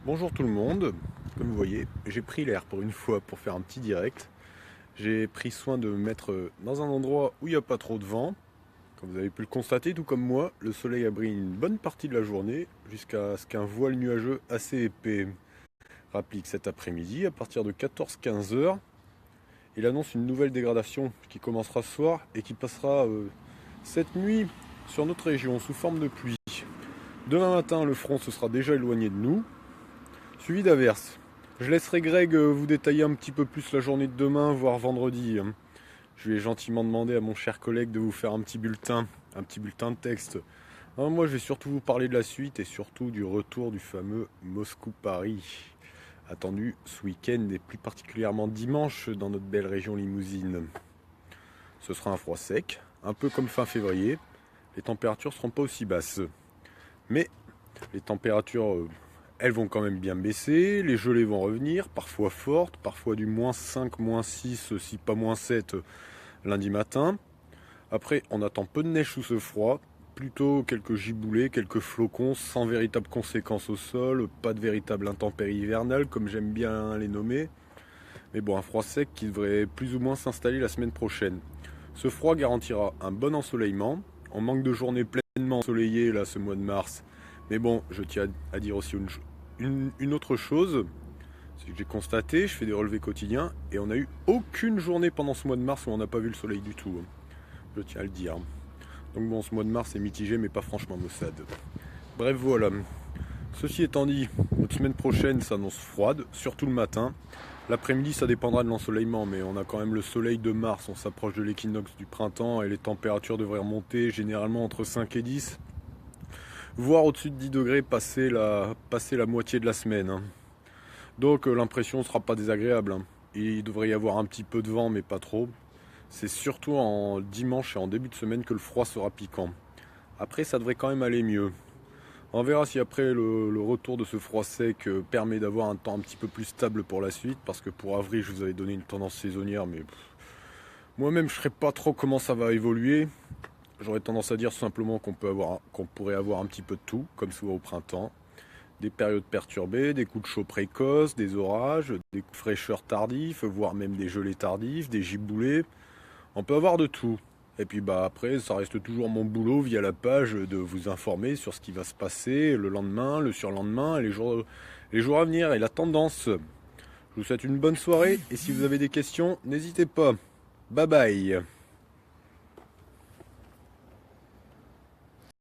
Bonjour tout le monde, comme vous voyez, j'ai pris l'air pour une fois pour faire un petit direct. J'ai pris soin de me mettre dans un endroit où il n'y a pas trop de vent. Comme vous avez pu le constater, tout comme moi, le soleil a brillé une bonne partie de la journée jusqu'à ce qu'un voile nuageux assez épais rapplique cet après-midi à partir de 14-15 heures. Il annonce une nouvelle dégradation qui commencera ce soir et qui passera cette nuit sur notre région sous forme de pluie. Demain matin, le front se sera déjà éloigné de nous, suivi d'averses. Je laisserai Greg vous détailler un petit peu plus la journée de demain, voire vendredi. Je lui ai gentiment demandé à mon cher collègue de vous faire un petit bulletin de texte. Moi, je vais surtout vous parler de la suite et surtout du retour du fameux Moscou-Paris, attendu ce week-end et plus particulièrement dimanche dans notre belle région limousine. Ce sera un froid sec, un peu comme fin février. Les températures ne seront pas aussi basses. Mais les températures, elles vont quand même bien baisser, les gelées vont revenir, parfois fortes, parfois du -5, -6, si pas -7 lundi matin. Après, on attend peu de neige sous ce froid, plutôt quelques giboulées, quelques flocons, sans véritable conséquence au sol, pas de véritable intempérie hivernale, comme j'aime bien les nommer. Mais bon, un froid sec qui devrait plus ou moins s'installer la semaine prochaine. Ce froid garantira un bon ensoleillement. On manque de journées pleinement ensoleillées là ce mois de mars. Mais bon, je tiens à dire aussi une autre chose. C'est que j'ai constaté, je fais des relevés quotidiens et on n'a eu aucune journée pendant ce mois de mars où on n'a pas vu le soleil du tout. Je tiens à le dire. Donc bon, ce mois de mars est mitigé mais pas franchement maussade. Bref, voilà. Ceci étant dit, notre semaine prochaine s'annonce froide, surtout le matin. L'après-midi, ça dépendra de l'ensoleillement, mais on a quand même le soleil de mars, on s'approche de l'équinoxe du printemps et les températures devraient remonter généralement entre 5 et 10, voire au-dessus de 10 degrés passer la moitié de la semaine. Donc l'impression ne sera pas désagréable. Il devrait y avoir un petit peu de vent, mais pas trop. C'est surtout en dimanche et en début de semaine que le froid sera piquant. Après, ça devrait quand même aller mieux. On verra si après le retour de ce froid sec permet d'avoir un temps un petit peu plus stable pour la suite, parce que pour avril je vous avais donné une tendance saisonnière, mais moi-même je ne sais pas trop comment ça va évoluer. J'aurais tendance à dire simplement qu'on pourrait avoir un petit peu de tout, comme souvent au printemps. Des périodes perturbées, des coups de chaud précoces, des orages, des coups de fraîcheur tardifs, voire même des gelées tardifs, des giboulées. On peut avoir de tout. Et puis bah après, ça reste toujours mon boulot via la page de vous informer sur ce qui va se passer le lendemain, le surlendemain, et les jours à venir et la tendance. Je vous souhaite une bonne soirée et si vous avez des questions, n'hésitez pas. Bye bye.